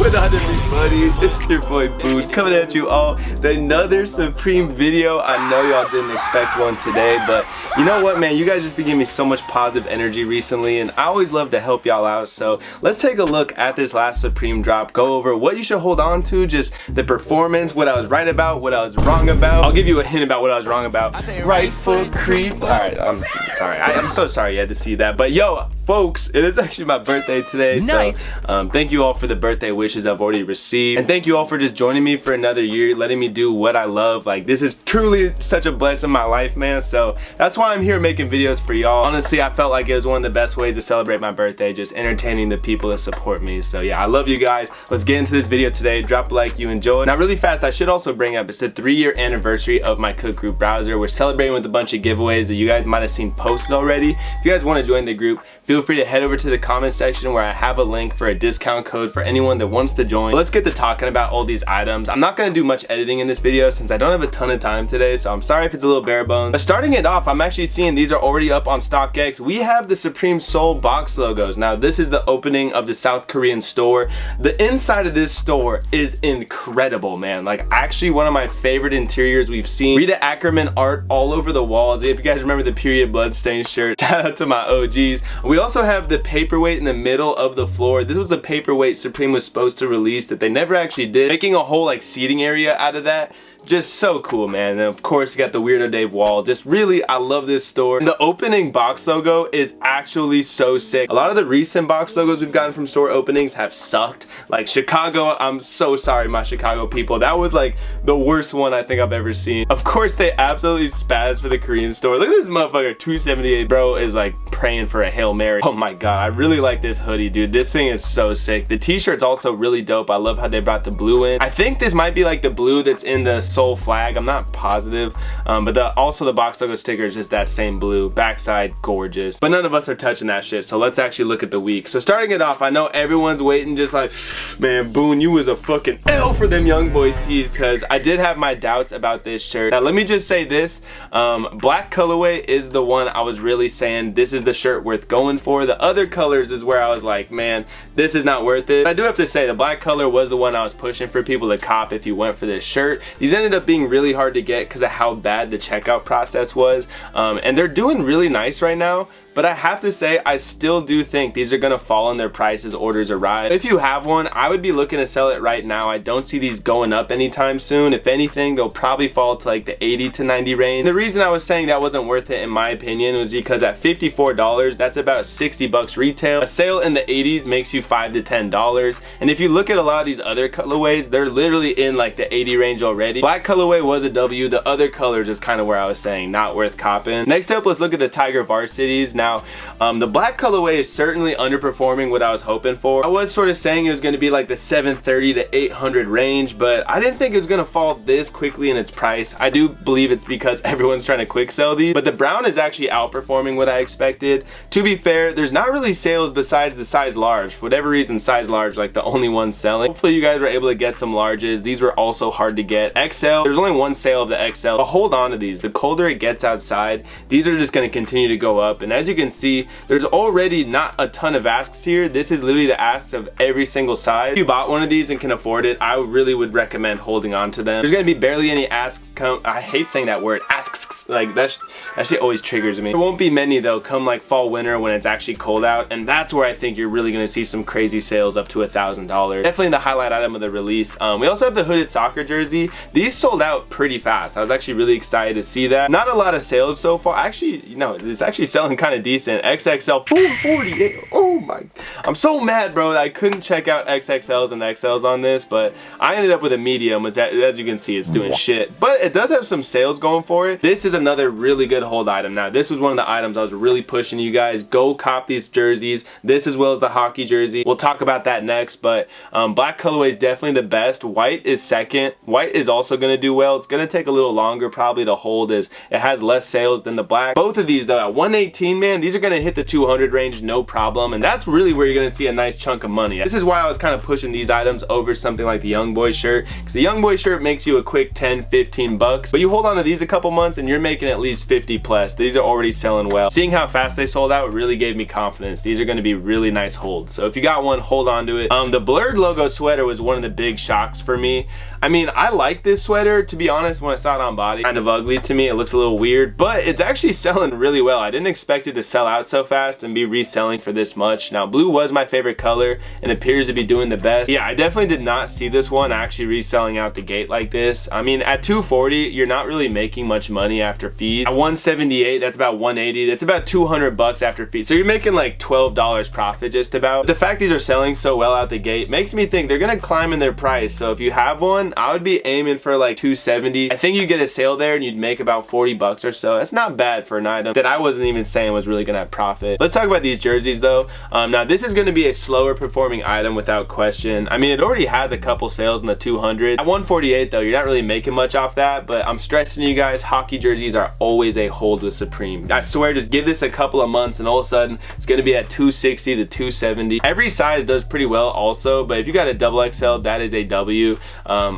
What on everybody? It's your boy Boone coming at you all with another Supreme video. I know y'all didn't expect one today, but you know what, man? You guys just been giving me so much positive energy recently, and I always love to help y'all out. So let's take a look at this last Supreme drop, go over what you should hold on to, just the performance, what I was right about, what I was wrong about. I'll give you a hint about what I was wrong about. Right foot creep. Alright, I'm sorry. I'm so sorry you had to see that. But yo, folks, it is actually my birthday today. Nice. So thank you all for the birthday wishes I've already received. And thank you all for just joining me for another year, letting me do what I love. Like, this is truly such a blessing in my life, man. So that's why I'm here making videos for y'all. Honestly, I felt like it was one of the best ways to celebrate my birthday, just entertaining the people that support me. So yeah, I love you guys. Let's get into this video today. Drop a like you enjoy. Now really fast, I should also bring up, it's the 3-year anniversary of my Cook Group browser. We're celebrating with a bunch of giveaways that you guys might have seen posted already. If you guys want to join the group, feel free to head over to the comment section where I have a link for a discount code for anyone that wants to join. Let's get to talking about all these items. I'm not going to do much editing in this video since I don't have a ton of time today, so I'm sorry if it's a little bare bones. But starting it off, I'm actually seeing these are already up on StockX. We have the Supreme Soul box logos. Now this is the opening of the South Korean store. The inside of this store is incredible, man. Like, actually one of my favorite interiors we've seen. Rita Ackerman art all over the walls. If you guys remember the period bloodstained shirt, shout out to my OGs. We also have the paperweight in the middle of the floor. This was a paperweight Supreme was supposed to release that they never actually did, making a whole like seating area out of that. Just so cool, man. And of course you got the Weirdo Dave wall. Just really, I love this store. And the opening box logo is actually so sick. A lot of the recent box logos we've gotten from store openings have sucked. Like Chicago, I'm so sorry my Chicago people. That was like the worst one I think I've ever seen. Of course they absolutely spazzed for the Korean store. Look at this motherfucker, 278 bro is like praying for a Hail Mary. Oh my god, I really like this hoodie, dude. This thing is so sick. The t-shirt's also really dope. I love how they brought the blue in. I think this might be like the blue that's in the Soul flag, I'm not positive, but also the box logo sticker is just that same blue. Backside gorgeous, but none of us are touching that shit. So let's actually look at the week. So starting it off, I know everyone's waiting just like, man, Boone, you was a fucking L for them Youngboy Tees, because I did have my doubts about this shirt. Now let me just say this, black colorway is the one I was really saying this is the shirt worth going for. The other colors is where I was like, man, this is not worth it. But I do have to say the black color was the one I was pushing for people to cop if you went for this shirt. These ended up being really hard to get because of how bad the checkout process was, and they're doing really nice right now. But I have to say, I still do think these are gonna fall in their price as orders arrive. If you have one, I would be looking to sell it right now. I don't see these going up anytime soon. If anything, they'll probably fall to like the 80 to 90 range. The reason I was saying that wasn't worth it in my opinion was because at $54, that's about 60 bucks retail. A sale in the 80s makes you $5 to $10. And if you look at a lot of these other colorways, they're literally in like the 80 range already. Black colorway was a W. The other colors is kind of where I was saying not worth copping. Next up, let's look at the Tiger Varsities. Now, the black colorway is certainly underperforming what I was hoping for. I was sort of saying it was going to be like the 730 to 800 range, but I didn't think it was going to fall this quickly in its price. I do believe it's because everyone's trying to quick sell these, but the brown is actually outperforming what I expected. To be fair, there's not really sales besides the size large. For whatever reason, size large like the only one selling. Hopefully you guys were able to get some larges. These were also hard to get. XL, there's only one sale of the XL, but hold on to these. The colder it gets outside, these are just going to continue to go up. And as you can see, there's already not a ton of asks here. This is literally the asks of every single size. If you bought one of these and can afford it, I really would recommend holding on to them. There's going to be barely any asks come. I hate saying that word, asks. Like that shit always triggers me. There won't be many though come like fall winter when it's actually cold out, and that's where I think you're really going to see some crazy sales up to $1,000. Definitely the highlight item of the release. We also have the hooded soccer jersey. These sold out pretty fast. I was actually really excited to see that. Not a lot of sales so far. Actually, you know, it's actually selling kind of decent. XXL 448. Oh my, I'm so mad, bro, that I couldn't check out XXLs and XLs on this, but I ended up with a medium, which as you can see, it's doing shit. But it does have some sales going for it. This is another really good hold item. Now, this was one of the items I was really pushing you guys. Go cop these jerseys. This as well as the hockey jersey. We'll talk about that next, but black colorway is definitely the best. White is second. White is also also going to do well. It's going to take a little longer probably to hold, as it has less sales than the black. Both of these though at 118, man, these are going to hit the 200 range no problem, and that's really where you're going to see a nice chunk of money. This is why I was kind of pushing these items over something like the Youngboy shirt, because the Youngboy shirt makes you a quick 10-15 bucks, but you hold on to these a couple months and you're making at least 50 plus. These are already selling well. Seeing how fast they sold out really gave me confidence. These are going to be really nice holds, so if you got one, hold on to it. The blurred logo sweater was one of the big shocks for me. I mean, I like this sweater, to be honest. When I saw it on body, kind of ugly to me. It looks a little weird, but it's actually selling really well. I didn't expect it to sell out so fast and be reselling for this much. Now, blue was my favorite color and appears to be doing the best. Yeah, I definitely did not see this one actually reselling out the gate like this. I mean, at 240, you're not really making much money after fees. At 178, that's about 180. That's about 200 bucks after fees. So you're making like $12 profit just about. But the fact these are selling so well out the gate makes me think they're gonna climb in their price. So if you have one, I would be aiming for like 270. I think you get a sale there and you'd make about 40 bucks or so. That's not bad for an item that I wasn't even saying was really gonna have profit. Let's talk about these jerseys though. Now this is gonna be a slower performing item without question. I mean, it already has a couple sales in the 200. At 148 though, you're not really making much off that, but I'm stressing you guys, hockey jerseys are always a hold with Supreme. I swear, just give this a couple of months and all of a sudden it's gonna be at 260 to 270. Every size does pretty well also, but if you got a double XL, that is a W.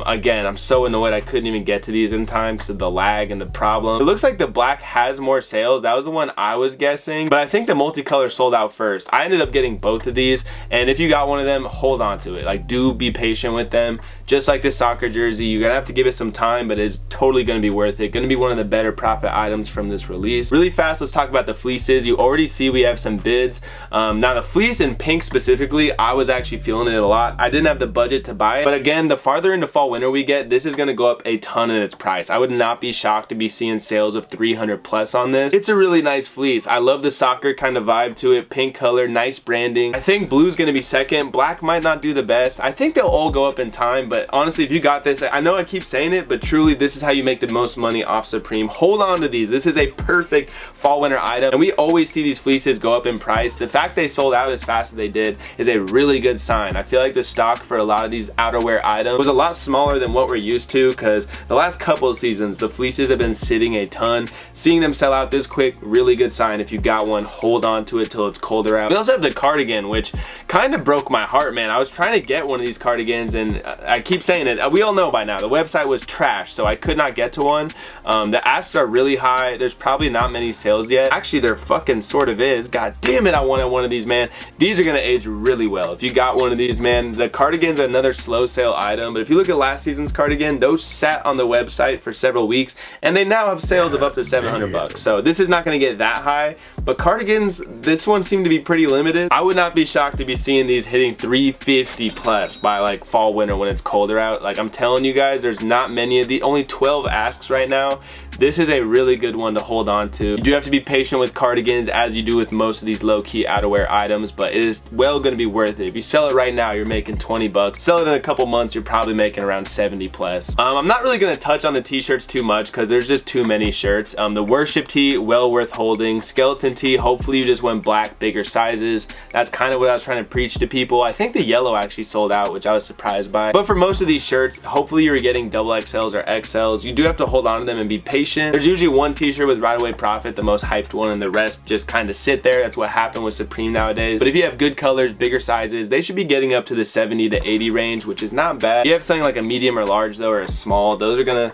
Again, I'm so annoyed I couldn't even get to these in time because of the lag and the problem. It looks like the black has more sales. That was the one I was guessing, but I think the multicolor sold out first. I ended up getting both of these, and if you got one of them, hold on to it. Like, do be patient with them. Just like this soccer jersey, you're gonna have to give it some time, but it's totally gonna be worth it. Gonna be one of the better profit items from this release. Really fast, let's talk about the fleeces. You already see we have some bids. Now the fleece in pink specifically, I was actually feeling it a lot. I didn't have the budget to buy it, but again, the farther into fall winter we get, this is gonna go up a ton in its price. I would not be shocked to be seeing sales of 300 plus on this. It's a really nice fleece. I love the soccer kind of vibe to it. Pink color, nice branding. I think blue's gonna be second. Black might not do the best. I think they'll all go up in time, but honestly, if you got this, I know I keep saying it, but truly this is how you make the most money off Supreme. Hold on to these. This is a perfect fall winter item, and we always see these fleeces go up in price. The fact they sold out as fast as they did is a really good sign. I feel like the stock for a lot of these outerwear items was a lot smaller than what we're used to, because the last couple of seasons the fleeces have been sitting a ton. Seeing them sell out this quick, really good sign. If you got one, hold on to it till it's colder out. We also have the cardigan, which kind of broke my heart, man. I was trying to get one of these cardigans, and I keep saying it, we all know by now the website was trash, so I could not get to one. The asks are really high. There's probably not many sales yet. Actually, there fucking sort of is. God damn it, I wanted one of these, man. These are gonna age really well if you got one of these, man. The cardigan's another slow sale item, but if you look at last season's cardigan, those sat on the website for several weeks and they now have sales of up to 700 bucks. So this is not gonna get that high, but cardigans, this one seemed to be pretty limited. I would not be shocked to be seeing these hitting 350 plus by like fall winter when it's colder out. Like, I'm telling you guys, there's not many of the, only 12 asks right now. This is a really good one to hold on to. You do have to be patient with cardigans, as you do with most of these low-key outerwear items, but it is well going to be worth it. If you sell it right now, you're making 20 bucks. Sell it in a couple months, you're probably making around 70 plus. I'm not really going to touch on the t-shirts too much because there's just too many shirts. The worship tee, well worth holding. Skeleton tee, hopefully you just went black, bigger sizes. That's kind of what I was trying to preach to people. I think the yellow actually sold out, which I was surprised by. But for most of these shirts, hopefully you're getting double XLs or XLs. You do have to hold on to them and be patient. There's usually one t-shirt with right away profit, the most hyped one, and the rest just kind of sit there. That's what happened with Supreme nowadays. But if you have good colors, bigger sizes, they should be getting up to the 70 to 80 range, which is not bad. If you have something like a medium or large though, or a small, those are gonna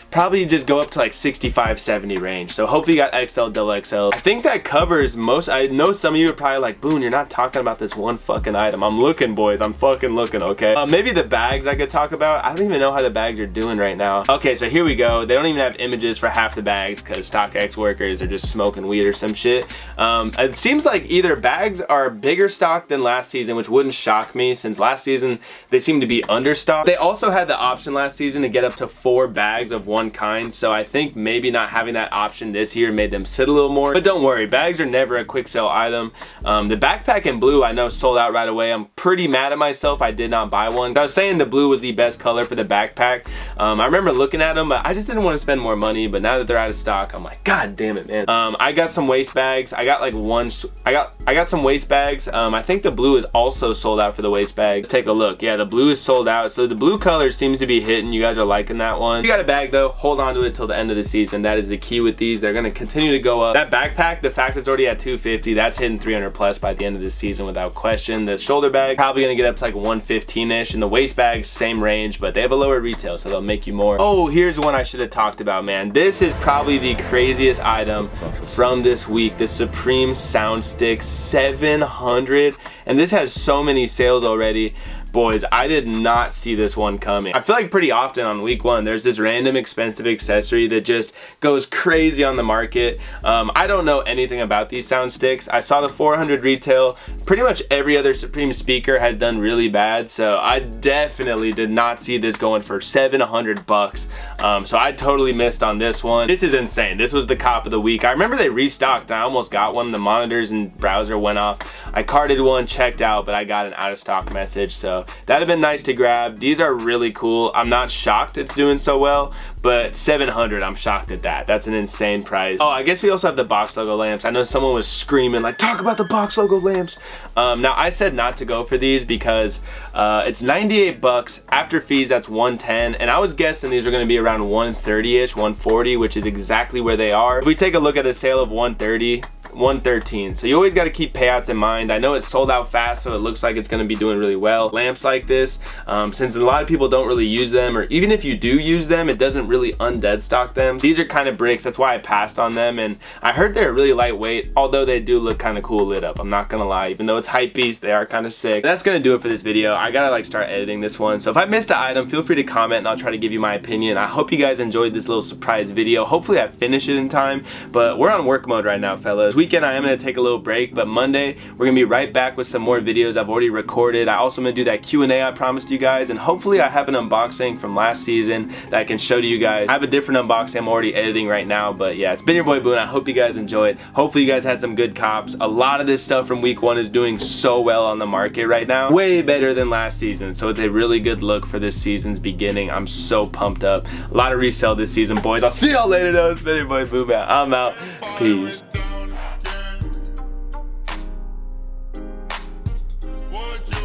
probably just go up to like 65, 70 range. So hopefully you got XL, double XL. I think that covers most. I know some of you are probably like, Boone, you're not talking about this one fucking item. I'm looking, boys. I'm fucking looking, okay? Maybe the bags I could talk about. I don't even know how the bags are doing right now. Okay, so here we go. They don't even have images for half the bags because StockX workers are just smoking weed or some shit. It seems like either bags are bigger stock than last season, which wouldn't shock me since last season they seem to be understocked. They also had the option last season to get up to 4 bags of one one kind, so I think maybe not having that option this year made them sit a little more. But don't worry, bags are never a quick sell item. The backpack in blue I know sold out right away. I'm pretty mad at myself I did not buy one. I was saying the blue was the best color for the backpack. I remember looking at them, but I just didn't want to spend more money. But now that they're out of stock, I'm like, god damn it, man. I got some waist bags. I got like I got some waist bags. I think the blue is also sold out for the waist bags. Let's take a look. Yeah, the blue is sold out. So the blue color seems to be hitting. You guys are liking that one. If you got a bag though, hold on to it till the end of the season. That is the key with these. They're gonna continue to go up. That backpack, the fact it's already at 250, that's hitting 300 plus by the end of the season without question. The shoulder bag probably gonna get up to like 115-ish, and the waist bags same range, but they have a lower retail, so they'll make you more. Oh, here's one I should have talked about, man. This is probably the craziest item from this week. The Supreme Sound Stick 700, and this has so many sales already. Boys, I did not see this one coming. I feel like pretty often on week one, there's this random expensive accessory that just goes crazy on the market. I don't know anything about these sound sticks. I saw the 400 retail. Pretty much every other Supreme speaker has done really bad, so I definitely did not see this going for 700 bucks. So I totally missed on this one. This is insane. This was the cop of the week. I remember they restocked. I almost got one. The monitors and browser went off. I carded one, checked out, but I got an out of stock message, so that'd have been nice to grab. These are really cool. I'm not shocked it's doing so well, but 700, I'm shocked at that. That's an insane price. Oh, I guess we also have the box logo lamps. I know someone was screaming like, talk about the box logo lamps. Now I said not to go for these because it's 98 bucks. After fees, that's 110, and I was guessing these are gonna be around 130-ish, 140, which is exactly where they are. If we take a look at a sale of 130, 113. So you always got to keep payouts in mind. I know it's sold out fast, so it looks like it's going to be doing really well. Lamps like this, since a lot of people don't really use them, or even if you do use them, it doesn't really undead stock them. These are kind of bricks. That's why I passed on them, and I heard they're really lightweight, although they do look kind of cool lit up. I'm not gonna lie, even though it's hype beast, they are kind of sick. That's gonna do it for this video. I gotta like start editing this one, so if I missed an item, feel free to comment and I'll try to give you my opinion. I hope you guys enjoyed this little surprise video. Hopefully I finish it in time, but we're on work mode right now, fellas. This weekend I am gonna take a little break, but Monday we're gonna be right back with some more videos I've already recorded. I also gonna do that Q&A I promised you guys, and hopefully I have an unboxing from last season that I can show to you guys. I have a different unboxing I'm already editing right now, but yeah, it's been your boy Boone. I hope you guys enjoyed. Hopefully you guys had some good cops. A lot of this stuff from week one is doing so well on the market right now, way better than last season, so it's a really good look for this season's beginning. I'm so pumped up. A lot of resell this season, boys. I'll see y'all later though. It's been your boy Boone. I'm out. Peace. What